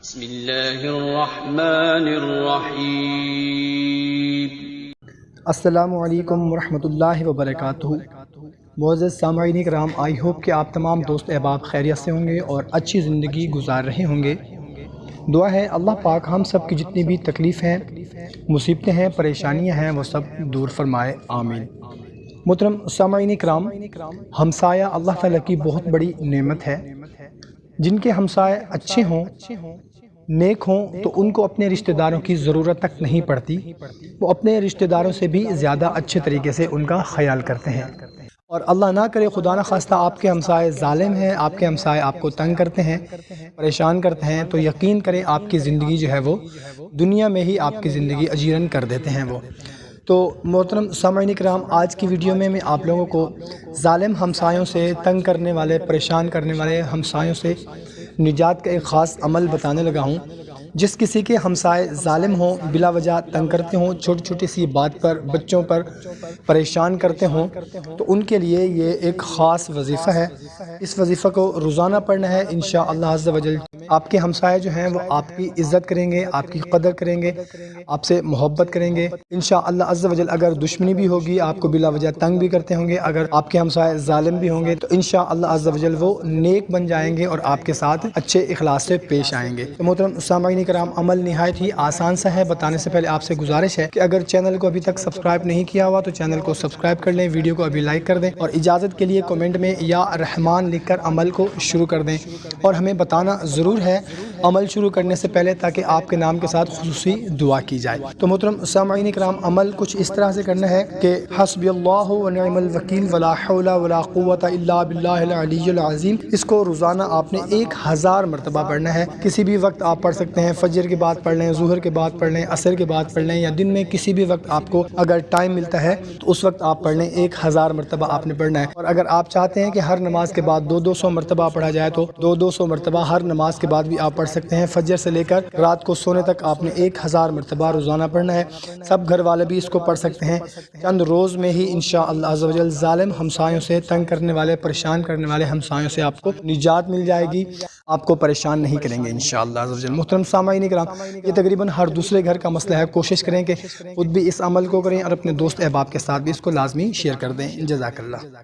بسم اللہ الرحمن الرحیم۔ السلام علیکم ورحمۃ اللہ وبرکاتہ۔ معزز سامعین کرام، آئی ہوپ کہ آپ تمام دوست احباب خیریت سے ہوں گے اور اچھی زندگی گزار رہے ہوں گے۔ دعا ہے اللہ پاک ہم سب کی جتنی بھی تکلیف ہیں، مصیبتیں ہیں، پریشانیاں ہیں، وہ سب دور فرمائے، آمین۔ محترم سامعین کرام، ہمسایہ اللہ تعالیٰ کی بہت بڑی نعمت ہے۔ جن کے ہمسائے اچھے ہوں، نیک ہوں، تو ان کو اپنے رشتہ داروں کی ضرورت تک نہیں پڑتی، وہ اپنے رشتہ داروں سے بھی زیادہ اچھے طریقے سے ان کا خیال کرتے ہیں۔ اور اللہ نہ کرے، خدا نہ خواستہ آپ کے ہمسائے ظالم ہیں، آپ کے ہمسائے آپ کو تنگ کرتے ہیں، پریشان کرتے ہیں، تو یقین کریں آپ کی زندگی جو ہے وہ دنیا میں ہی آپ کی زندگی اجیرن کر دیتے ہیں وہ۔ تو محترم سامعین کرام، آج کی ویڈیو میں آپ لوگوں کو ظالم ہمسایوں سے، تنگ کرنے والے، پریشان کرنے والے ہمسایوں سے نجات کا ایک خاص عمل بتانے لگا ہوں۔ جس کسی کے ہمسائے ظالم ہوں، بلا وجہ تنگ کرتے ہوں، چھوٹی چھوٹی سی بات پر بچوں پر پریشان کرتے ہوں، تو ان کے لیے یہ ایک خاص وظیفہ ہے۔ اس وظیفہ کو روزانہ پڑھنا ہے، انشاءاللہ عز و جل آپ کے ہمسائے جو ہیں وہ آپ کی عزت کریں گے، آپ کی قدر کریں گے، آپ سے محبت کریں گے انشاءاللہ عز و جل۔ اگر دشمنی بھی ہوگی، آپ کو بلا وجہ تنگ بھی کرتے ہوں گے، اگر آپ کے ہمسائے ظالم بھی ہوں گے، تو انشاءاللہ عز و جل وہ نیک بن جائیں گے اور آپ کے ساتھ اچھے اخلاص سے پیش آئیں گے۔ تو محترم سامعین کرام، عمل نہایت ہی آسان سا ہے۔ بتانے سے پہلے آپ سے گزارش ہے کہ اگر چینل کو ابھی تک سبسکرائب نہیں کیا ہوا تو چینل کو سبسکرائب کر لیں، ویڈیو کو ابھی لائک کر دیں، اور اجازت کے لیے کمنٹ میں یا رحمان لکھ کر عمل کو شروع کر دیں، اور ہمیں بتانا ضرور ہے عمل شروع کرنے سے پہلے، تاکہ آپ کے نام کے ساتھ خصوصی دعا کی جائے۔ تو محترم سامعین کرام، عمل کچھ اس طرح سے کرنا ہے کہ حسبی اللہ ونعم الوکیل ولا حول ولا قوت الا باللہ العلی العظیم، اس کو روزانہ آپ نے 1000 مرتبہ پڑھنا ہے۔ کسی بھی وقت آپ پڑھ سکتے ہیں، فجر کے بعد پڑھ لیں، ظہر کے بعد پڑھ لیں، عصر کے بعد پڑھ لیں، یا دن میں کسی بھی وقت آپ کو اگر ٹائم ملتا ہے تو اس وقت آپ پڑھ لیں۔ 1000 مرتبہ آپ نے پڑھنا ہے، اور اگر آپ چاہتے ہیں کہ ہر نماز کے بعد 200 مرتبہ پڑھا جائے تو 200 مرتبہ ہر نماز کے بعد بھی آپ پڑھ سکتے ہیں۔ فجر سے لے کر رات کو سونے تک آپ نے 1000 مرتبہ روزانہ پڑھنا ہے۔ سب گھر والے بھی اس کو پڑھ سکتے ہیں۔ چند روز میں ہی انشاءاللہ عز و جل ظالم ہمسایوں سے، تنگ کرنے والے، پریشان کرنے والے ہمسایوں سے آپ کو نجات مل جائے گی، آپ کو پریشان نہیں کریں گے انشاءاللہ عز و جل۔ محترم سامعین کرام، یہ تقریباً ہر دوسرے گھر کا مسئلہ ہے، کوشش کریں کہ خود بھی اس عمل کو کریں اور اپنے دوست احباب کے ساتھ بھی اس کو لازمی شیئر کر دیں۔ جزاک اللہ۔